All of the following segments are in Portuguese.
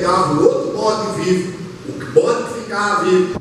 pegava o outro bode vivo, o bode que ficava vivo,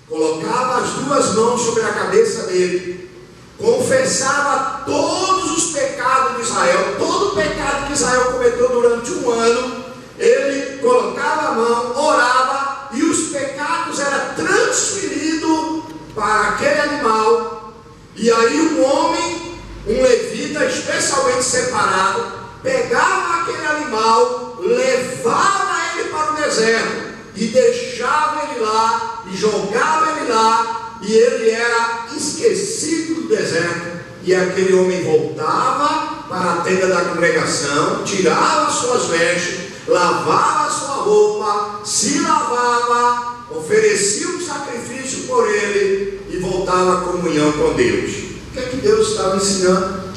colocava as duas mãos sobre a cabeça dele, confessava todos os pecados de Israel, todo o pecado que Israel cometeu durante um ano, ele colocava a mão, orava, e os pecados eram transferidos para aquele animal. E aí um homem, um levita especialmente separado, pegava aquele animal, levava ele para o deserto e deixava ele lá, e jogava ele lá, e ele era esquecido do deserto. E aquele homem voltava para a tenda da congregação, tirava suas vestes, lavava sua roupa, se lavava, oferecia um sacrifício por ele e voltava à comunhão com Deus. O que é que Deus estava ensinando?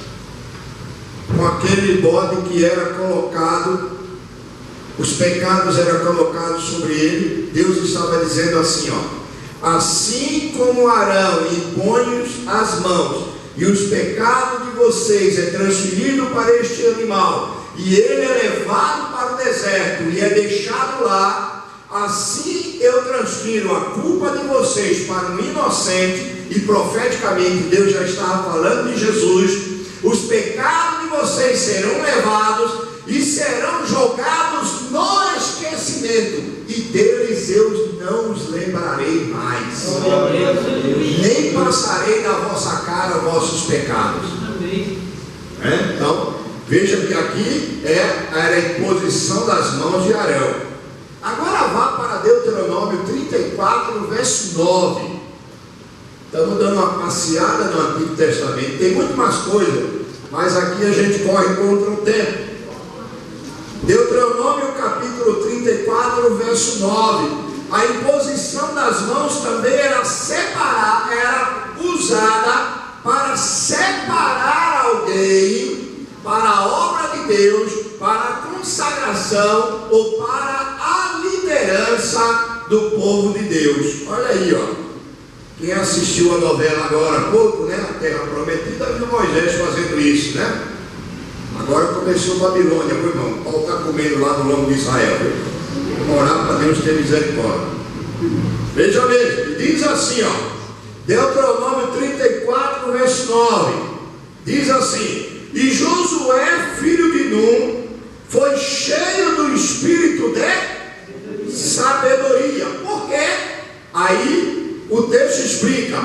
Com aquele bode que era colocado, os pecados eram colocados sobre ele, Deus estava dizendo assim, ó: assim como Arão impõe as mãos, e os pecados de vocês é transferido para este animal, e ele é levado para o deserto e é deixado lá, assim eu transfiro a culpa de vocês para um inocente. E profeticamente Deus já estava falando de Jesus. Os pecados de vocês serão levados e serão jogados no esquecimento, e deles eu não os lembrarei mais, nem passarei da vossa cara vossos pecados. Então veja que aqui era a imposição das mãos de Arão. Agora vá para Deuteronômio 34, verso 9. Estamos dando uma passeada no Antigo Testamento. Tem muito mais coisa, mas aqui a gente corre contra o tempo. Deuteronômio capítulo 34, verso 9. A imposição das mãos também era usada para separar alguém para a obra de Deus, para a consagração ou para a liderança do povo de Deus. Olha aí, ó. Quem assistiu a novela agora há pouco, né? A Terra Prometida, viu Moisés fazendo isso, né? Agora começou Babilônia, meu irmão. O pau está comendo lá no lombo de Israel. Vamos orar para Deus ter misericórdia. Veja mesmo, diz assim, ó. Deuteronômio 34, verso 9. Diz assim: e Josué, filho de Num, foi cheio do espírito de sabedoria. Por quê? Aí o texto explica: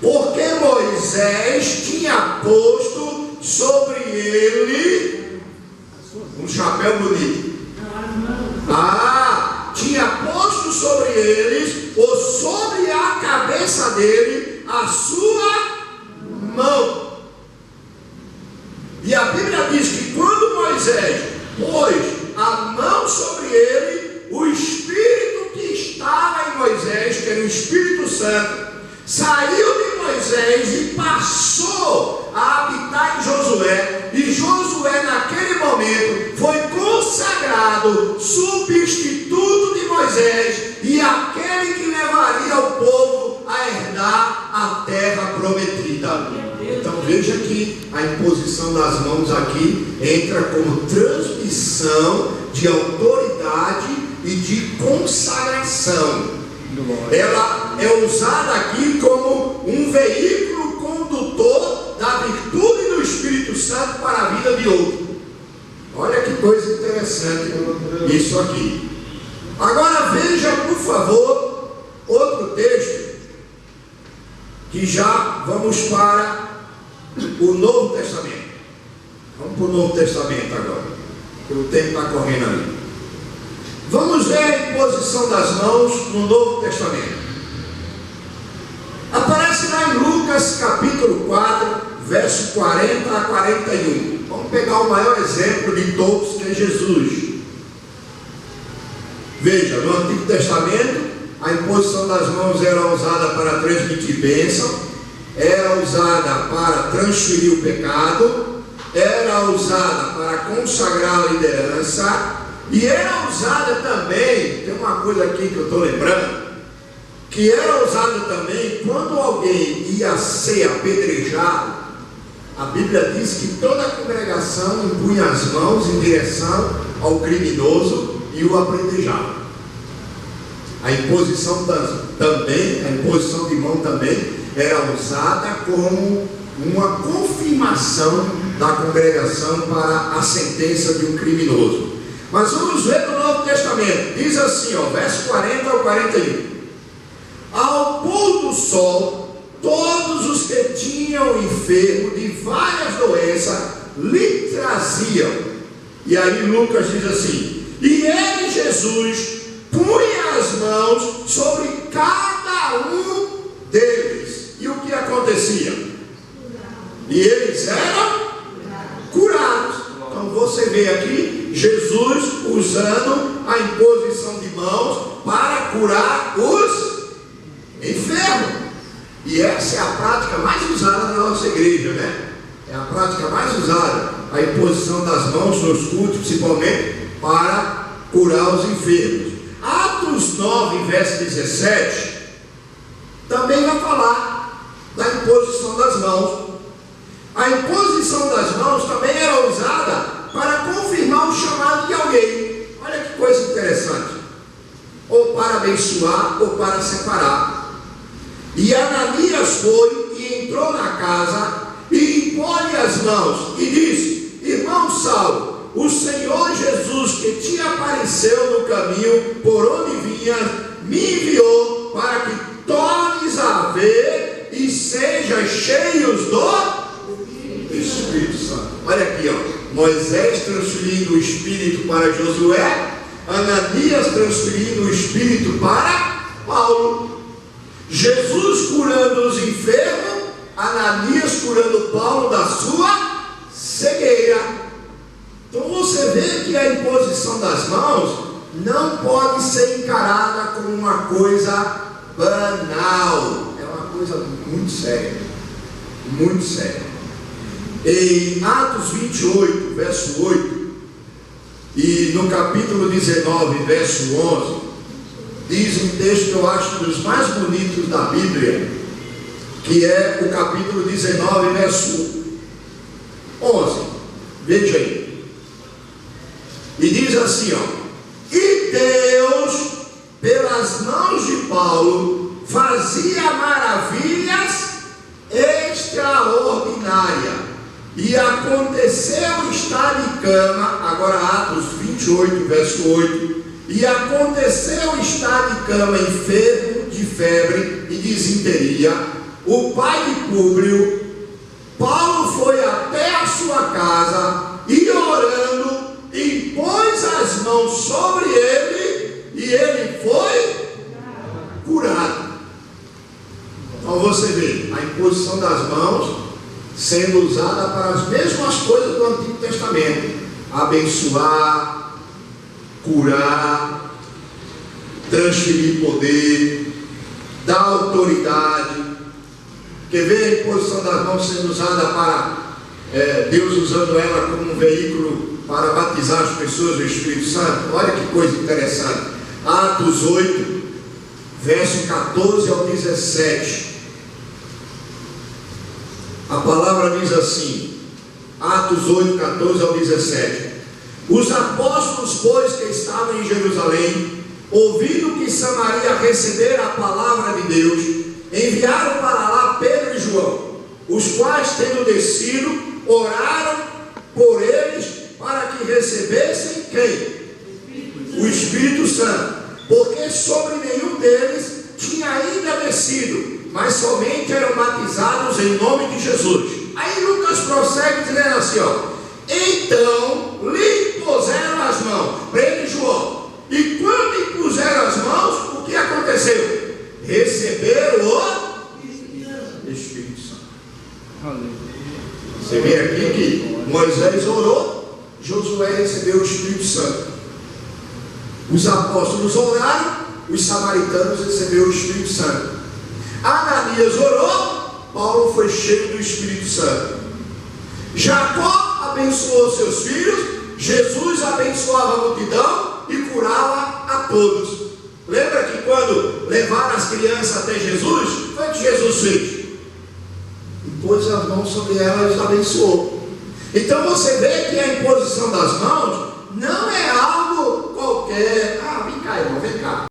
porque Moisés tinha posto sobre ele um chapéu bonito. Tinha posto sobre eles, ou sobre a cabeça dele, a sua mão. E a Bíblia diz que quando Moisés pôs a mão sobre ele, o Espírito que estava em Moisés, que era o Espírito Santo, saiu de Moisés e passou a habitar em Josué. E Josué naquele momento foi consagrado substituto de Moisés e aquele que levaria o povo a herdar a terra prometida. Então veja que a imposição das mãos aqui entra como transmissão de autoridade e de consagração. Ela é usada aqui como um veículo condutor da virtude do Espírito Santo para a vida de outro. Olha que coisa interessante isso aqui. Agora veja, por favor, outro texto, que já vamos para o Novo Testamento. Vamos para o Novo Testamento agora, porque o tempo está correndo ali. Vamos ver a imposição das mãos no Novo Testamento. Aparece lá em Lucas capítulo 4, verso 40 a 41. Vamos pegar o maior exemplo de todos, que é Jesus. Veja, no Antigo Testamento, a imposição das mãos era usada para transmitir bênção, era usada para transferir o pecado, era usada para consagrar a liderança, e era usada também, tem uma coisa aqui que eu estou lembrando, que era usada também quando alguém ia ser apedrejado. A Bíblia diz que toda a congregação impunha as mãos em direção ao criminoso e o apredejava. A imposição de mão também era usada como uma confirmação da congregação para a sentença de um criminoso. Mas vamos ver no Novo Testamento. Diz assim, verso 40 ao 41. Ao pôr do sol, todos os que tinham enfermo de várias doenças lhe traziam. E aí Lucas diz assim: e ele, Jesus, punha as mãos sobre cada um deles. E o que acontecia? E eles eram curados. Então você vê aqui Jesus usando a imposição de mãos para curar os enfermos. E essa é a prática mais usada na nossa igreja, né? É a prática mais usada, a imposição das mãos nos cultos, principalmente para curar os enfermos. Atos 9, verso 17, também vai falar da imposição das mãos. A imposição das mãos também era usada para confirmar o chamado de alguém. Olha que coisa interessante. Ou para abençoar, ou para separar. E Ananias foi e entrou na casa e impôs-lhe as mãos e disse: irmão Saulo, o Senhor Jesus que te apareceu no caminho por onde vinhas, me enviou para que tornes a ver e sejas cheios do Espírito Santo. Olha aqui, Moisés transferindo o Espírito para Josué, Ananias transferindo o Espírito para Paulo. Jesus curando os enfermos, Ananias curando Paulo da sua cegueira. Então você vê que a imposição das mãos não pode ser encarada como uma coisa banal. É uma coisa muito séria. Muito séria. Em Atos 28, verso 8, e no capítulo 19, verso 11, diz um texto que eu acho dos mais bonitos da Bíblia, que é o capítulo 19, verso 11. Veja aí. E diz assim, e Deus, pelas mãos de Paulo, fazia maravilhas extraordinárias. E aconteceu estar de cama, agora Atos 28, verso 8, e aconteceu estar de cama enfermo de febre e disenteria, o pai de Públio. Paulo foi até a sua casa e orando, impôs as mãos sobre ele e ele foi curado. Então você vê a imposição das mãos sendo usada para as mesmas coisas do Antigo Testamento: abençoar, curar, transferir poder, dar autoridade. Quer ver a imposição das mãos sendo usada para Deus usando ela como um veículo para batizar as pessoas do Espírito Santo? Olha que coisa interessante. Atos 8, verso 14 ao 17. A palavra diz assim, Atos 8, 14 ao 17. Os apóstolos, pois, que estavam em Jerusalém, ouvindo que Samaria recebera a palavra de Deus, enviaram para lá Pedro e João, os quais, tendo descido, oraram por eles para que recebessem quem? O Espírito Santo, porque sobre nenhum deles tinha ainda descido, mas somente eram batizados em nome de Jesus. Aí Lucas prossegue dizendo assim, então lhe impuseram as mãos, Pedro e João, e quando impuseram as mãos, o que aconteceu? Receberam o Espírito Santo. Você vê aqui que Moisés orou, Josué recebeu o Espírito Santo. Os apóstolos oraram, os samaritanos receberam o Espírito Santo. Ananias orou, Paulo foi cheio do Espírito Santo. Jacó abençoou seus filhos, Jesus abençoava a multidão e curava a todos. Lembra que quando levaram as crianças até Jesus, foi o que Jesus fez? Impôs as mãos sobre elas e os abençoou. Então você vê que a imposição das mãos não é algo qualquer, cá, irmão, vem cá.